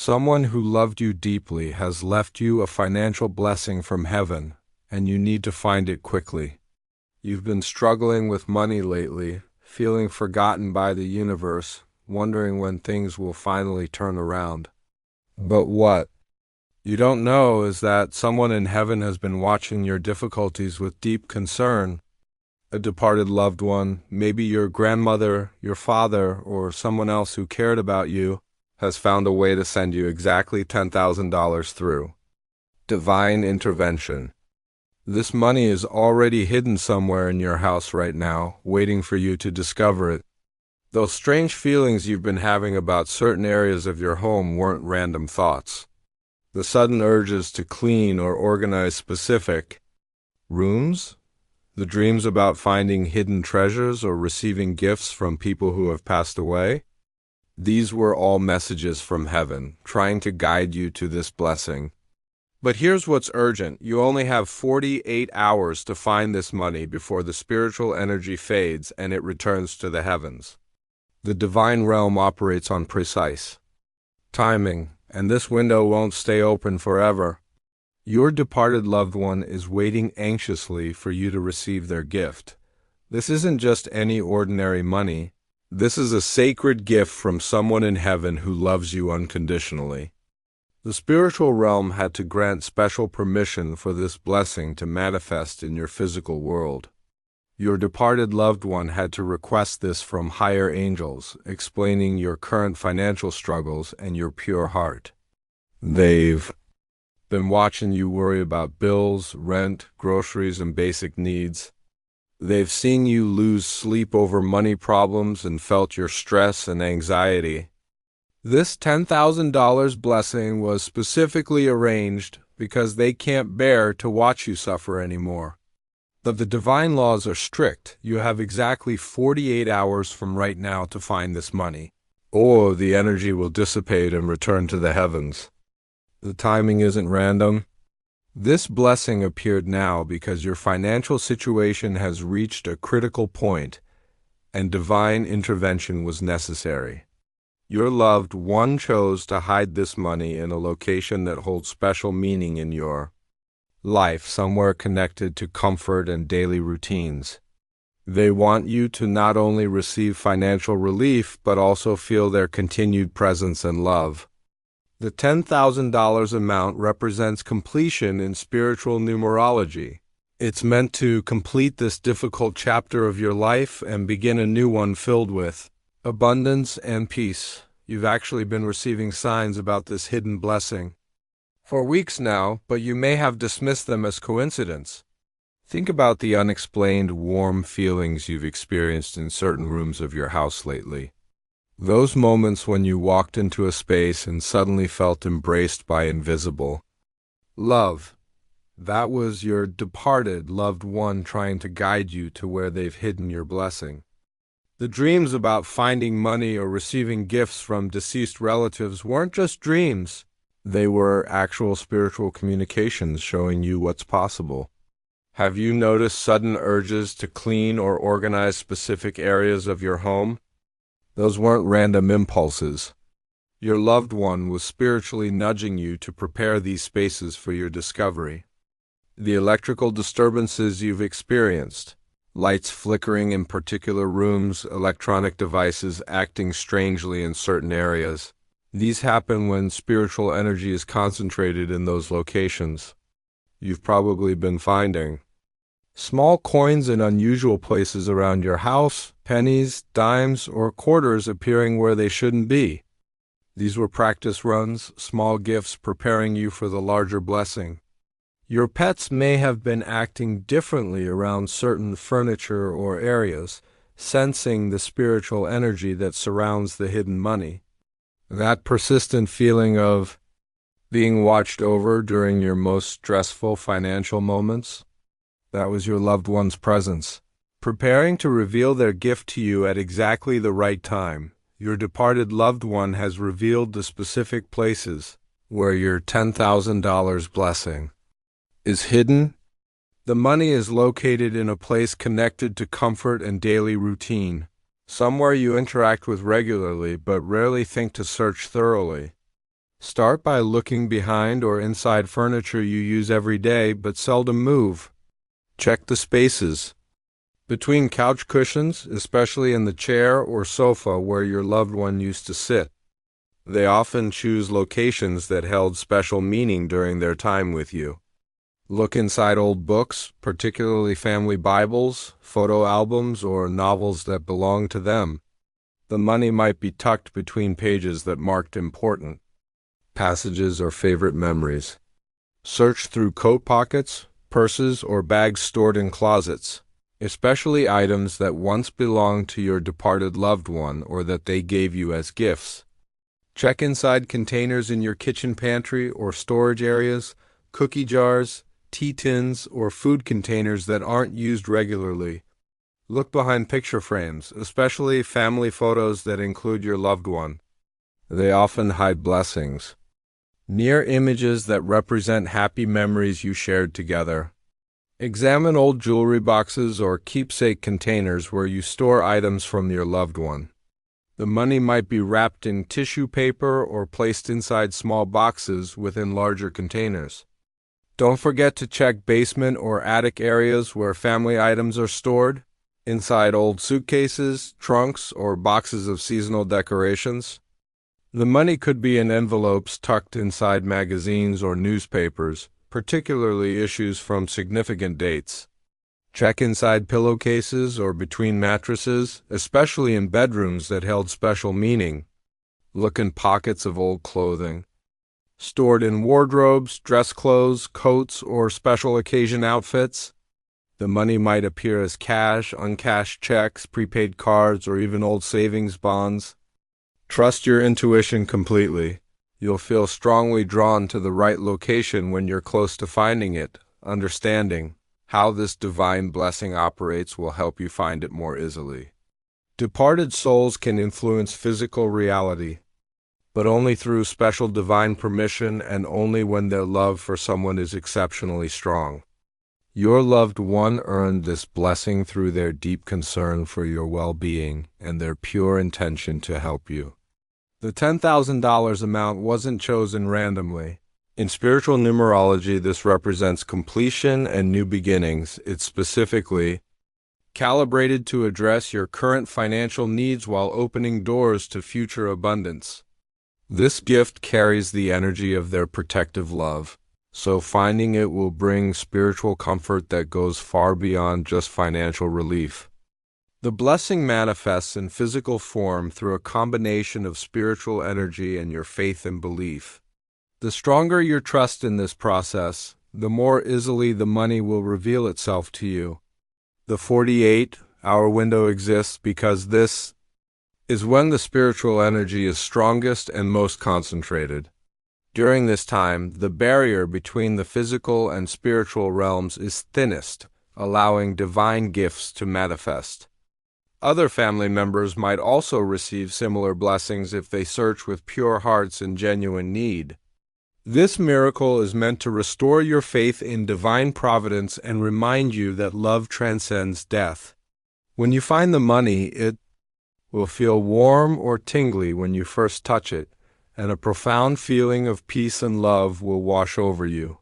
Someone who loved you deeply has left you a financial blessing from heaven, and you need to find it quickly. You've been struggling with money lately, feeling forgotten by the universe, wondering when things will finally turn around. But what you don't know is that someone in heaven has been watching your difficulties with deep concern. A departed loved one, maybe your grandmother, your father, or someone else who cared about you, has found a way to send you exactly $10,000 through divine intervention. This money is already hidden somewhere in your house right now, waiting for you to discover it. Those strange feelings you've been having about certain areas of your home weren't random thoughts. The sudden urges to clean or organize specific rooms, the dreams about finding hidden treasures or receiving gifts from people who have passed away, these were all messages from heaven, trying to guide you to this blessing. But here's what's urgent. You only have 48 hours to find this money before the spiritual energy fades and it returns to the heavens. The divine realm operates on precise timing, and this window won't stay open forever. Your departed loved one is waiting anxiously for you to receive their gift. This isn't just any ordinary money. This is a sacred gift from someone in heaven who loves you unconditionally. The spiritual realm had to grant special permission for this blessing to manifest in your physical world. Your departed loved one had to request this from higher angels, explaining your current financial struggles and your pure heart. They've been watching you worry about bills, rent, groceries, and basic needs. They've seen you lose sleep over money problems and felt your stress and anxiety. This $10,000 blessing was specifically arranged because they can't bear to watch you suffer anymore. But the divine laws are strict. You have exactly 48 hours from right now to find this money, or the energy will dissipate and return to the heavens. The timing isn't random. This blessing appeared now because your financial situation has reached a critical point, and divine intervention was necessary. Your loved one chose to hide this money in a location that holds special meaning in your life, somewhere connected to comfort and daily routines. They want you to not only receive financial relief, but also feel their continued presence and love. The $10,000 amount represents completion in spiritual numerology. It's meant to complete this difficult chapter of your life and begin a new one filled with abundance and peace. You've actually been receiving signs about this hidden blessing for weeks now, but you may have dismissed them as coincidence. Think about the unexplained warm feelings you've experienced in certain rooms of your house lately. Those moments when you walked into a space and suddenly felt embraced by invisible love. That was your departed loved one trying to guide you to where they've hidden your blessing. The dreams about finding money or receiving gifts from deceased relatives weren't just dreams. They were actual spiritual communications showing you what's possible. Have you noticed sudden urges to clean or organize specific areas of your home? Those weren't random impulses. Your loved one was spiritually nudging you to prepare these spaces for your discovery. The electrical disturbances you've experienced, lights flickering in particular rooms, electronic devices acting strangely in certain areas, these happen when spiritual energy is concentrated in those locations. You've probably been finding small coins in unusual places around your house, pennies, dimes, or quarters appearing where they shouldn't be. These were practice runs, small gifts preparing you for the larger blessing. Your pets may have been acting differently around certain furniture or areas, sensing the spiritual energy that surrounds the hidden money. That persistent feeling of being watched over during your most stressful financial moments, that was your loved one's presence, preparing to reveal their gift to you at exactly the right time. Your departed loved one has revealed the specific places where your $10,000 blessing is hidden. The money is located in a place connected to comfort and daily routine, somewhere you interact with regularly but rarely think to search thoroughly. Start by looking behind or inside furniture you use every day but seldom move. Check the spaces between couch cushions, especially in the chair or sofa where your loved one used to sit. They often choose locations that held special meaning during their time with you. Look inside old books, particularly family Bibles, photo albums, or novels that belong to them. The money might be tucked between pages that marked important passages or favorite memories. Search through coat pockets, purses, or bags stored in closets, especially items that once belonged to your departed loved one or that they gave you as gifts. Check inside containers in your kitchen pantry or storage areas, cookie jars, tea tins, or food containers that aren't used regularly. Look behind picture frames, especially family photos that include your loved one. They often hide blessings. Near images that represent happy memories you shared together. Examine old jewelry boxes or keepsake containers where you store items from your loved one. The money might be wrapped in tissue paper or placed inside small boxes within larger containers. Don't forget to check basement or attic areas where family items are stored, inside old suitcases, trunks, or boxes of seasonal decorations. The money could be in envelopes tucked inside magazines or newspapers, particularly issues from significant dates. Check inside pillowcases or between mattresses, especially in bedrooms that held special meaning. Look in pockets of old clothing. Stored in wardrobes, dress clothes, coats, or special occasion outfits. The money might appear as cash, uncashed checks, prepaid cards, or even old savings bonds. Trust your intuition completely. You'll feel strongly drawn to the right location when you're close to finding it. Understanding how this divine blessing operates will help you find it more easily. Departed souls can influence physical reality, but only through special divine permission and only when their love for someone is exceptionally strong. Your loved one earned this blessing through their deep concern for your well-being and their pure intention to help you. The $10,000 amount wasn't chosen randomly. In spiritual numerology, this represents completion and new beginnings. It's specifically calibrated to address your current financial needs while opening doors to future abundance. This gift carries the energy of their protective love, so finding it will bring spiritual comfort that goes far beyond just financial relief. The blessing manifests in physical form through a combination of spiritual energy and your faith and belief. The stronger your trust in this process, the more easily the money will reveal itself to you. The 48-hour window exists because this is when the spiritual energy is strongest and most concentrated. During this time, the barrier between the physical and spiritual realms is thinnest, allowing divine gifts to manifest. Other family members might also receive similar blessings if they search with pure hearts in genuine need. This miracle is meant to restore your faith in divine providence and remind you that love transcends death. When you find the money, it will feel warm or tingly when you first touch it, and a profound feeling of peace and love will wash over you.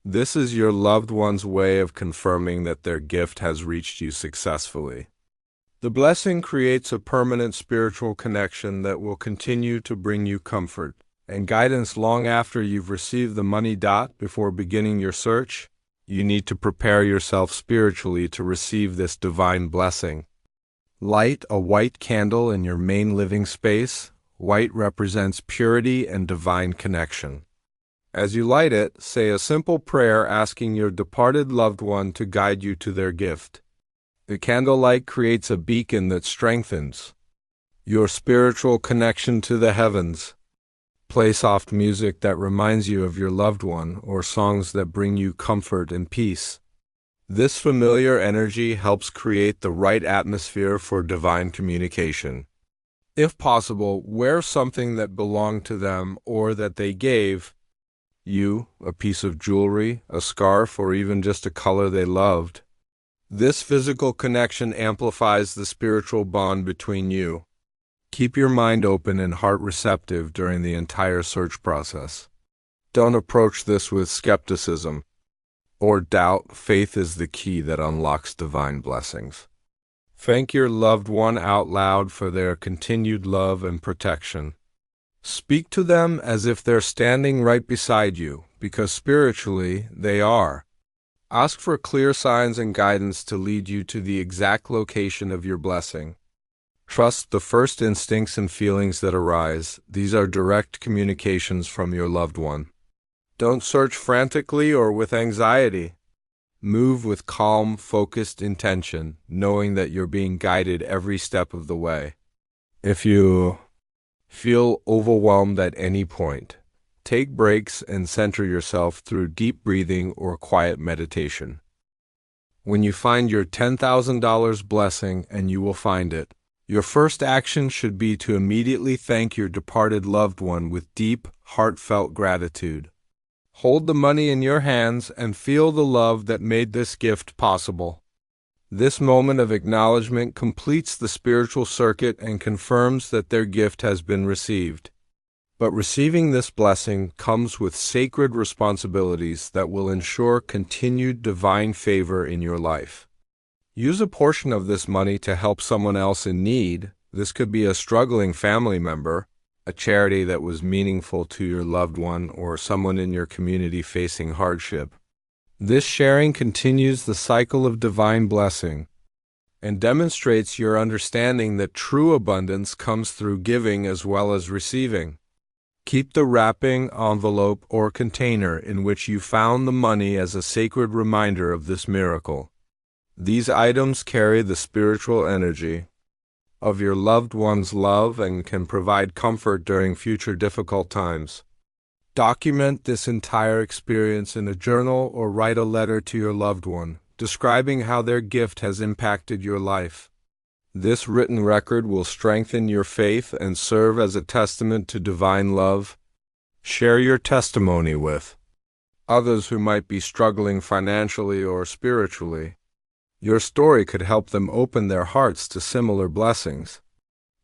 This is your loved one's way of confirming that their gift has reached you successfully. The blessing creates a permanent spiritual connection that will continue to bring you comfort and guidance long after you've received the money. Before beginning your search, you need to prepare yourself spiritually to receive this divine blessing. Light a white candle in your main living space. White represents purity and divine connection. As you light it, say a simple prayer asking your departed loved one to guide you to their gift. The candlelight creates a beacon that strengthens your spiritual connection to the heavens. Play soft music that reminds you of your loved one or songs that bring you comfort and peace. This familiar energy helps create the right atmosphere for divine communication. If possible, wear something that belonged to them or that they gave you, a piece of jewelry, a scarf, or even just a color they loved. This physical connection amplifies the spiritual bond between you. Keep your mind open and heart receptive during the entire search process. Don't approach this with skepticism or doubt. Faith is the key that unlocks divine blessings. Thank your loved one out loud for their continued love and protection. Speak to them as if they're standing right beside you, because spiritually they are. Ask for clear signs and guidance to lead you to the exact location of your blessing. Trust the first instincts and feelings that arise. These are direct communications from your loved one. Don't search frantically or with anxiety. Move with calm, focused intention, knowing that you're being guided every step of the way. If you feel overwhelmed at any point, take breaks and center yourself through deep breathing or quiet meditation. When you find your $10,000 blessing, and you will find it, your first action should be to immediately thank your departed loved one with deep, heartfelt gratitude. Hold the money in your hands and feel the love that made this gift possible. This moment of acknowledgement completes the spiritual circuit and confirms that their gift has been received. But receiving this blessing comes with sacred responsibilities that will ensure continued divine favor in your life. Use a portion of this money to help someone else in need. This could be a struggling family member, a charity that was meaningful to your loved one, or someone in your community facing hardship. This sharing continues the cycle of divine blessing and demonstrates your understanding that true abundance comes through giving as well as receiving. Keep the wrapping, envelope, or container in which you found the money as a sacred reminder of this miracle. These items carry the spiritual energy of your loved one's love and can provide comfort during future difficult times. Document this entire experience in a journal or write a letter to your loved one, describing how their gift has impacted your life. This written record will strengthen your faith and serve as a testament to divine love. Share your testimony with others who might be struggling financially or spiritually. Your story could help them open their hearts to similar blessings.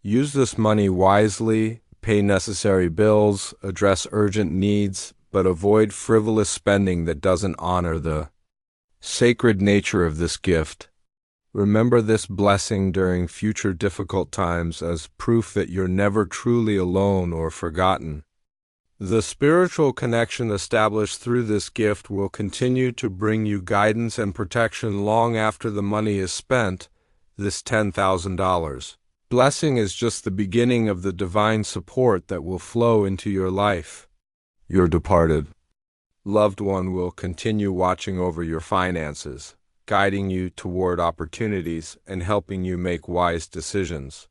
Use this money wisely, pay necessary bills, address urgent needs, but avoid frivolous spending that doesn't honor the sacred nature of this gift. Remember this blessing during future difficult times as proof that you're never truly alone or forgotten. The spiritual connection established through this gift will continue to bring you guidance and protection long after the money is spent. This $10,000 blessing is just the beginning of the divine support that will flow into your life. Your departed loved one will continue watching over your finances, guiding you toward opportunities and helping you make wise decisions.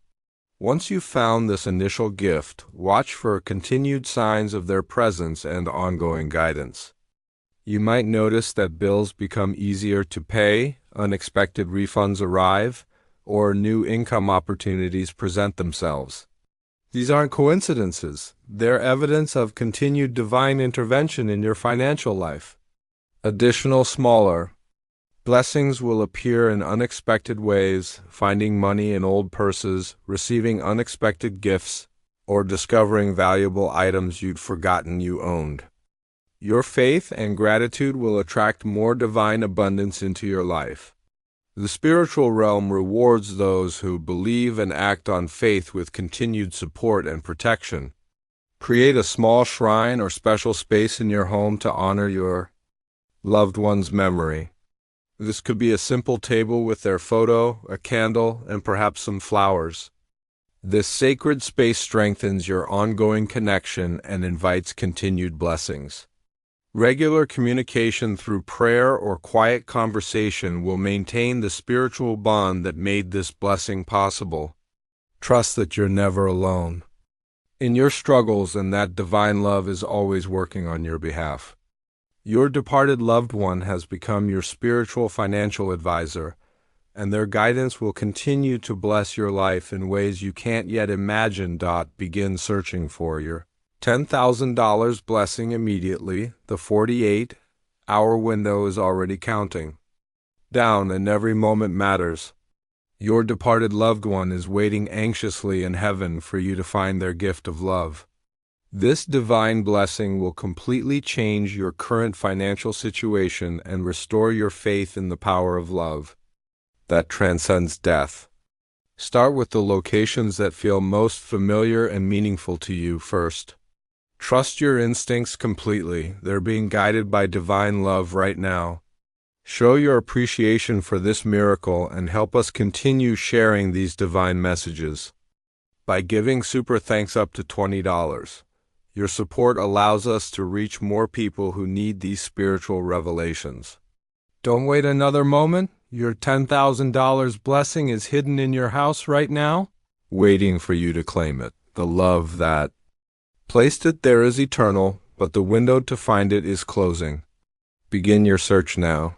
Once you've found this initial gift, watch for continued signs of their presence and ongoing guidance. You might notice that bills become easier to pay, unexpected refunds arrive, or new income opportunities present themselves. These aren't coincidences. They're evidence of continued divine intervention in your financial life. Additional smaller blessings will appear in unexpected ways, finding money in old purses, receiving unexpected gifts, or discovering valuable items you'd forgotten you owned. Your faith and gratitude will attract more divine abundance into your life. The spiritual realm rewards those who believe and act on faith with continued support and protection. Create a small shrine or special space in your home to honor your loved one's memory. This could be a simple table with their photo, a candle, and perhaps some flowers. This sacred space strengthens your ongoing connection and invites continued blessings. Regular communication through prayer or quiet conversation will maintain the spiritual bond that made this blessing possible. Trust that you're never alone in your struggles and that divine love is always working on your behalf. Your departed loved one has become your spiritual financial advisor, and their guidance will continue to bless your life in ways you can't yet imagine. Begin searching for your $10,000 blessing immediately. The 48-hour window is already counting down, and every moment matters. Your departed loved one is waiting anxiously in heaven for you to find their gift of love. This divine blessing will completely change your current financial situation and restore your faith in the power of love that transcends death. Start with the locations that feel most familiar and meaningful to you first. Trust your instincts completely. They're being guided by divine love right now. Show your appreciation for this miracle and help us continue sharing these divine messages. By giving super thanks up to $20, your support allows us to reach more people who need these spiritual revelations. Don't wait another moment. Your $10,000 blessing is hidden in your house right now, waiting for you to claim it. The love that placed it there is eternal, but the window to find it is closing. Begin your search now.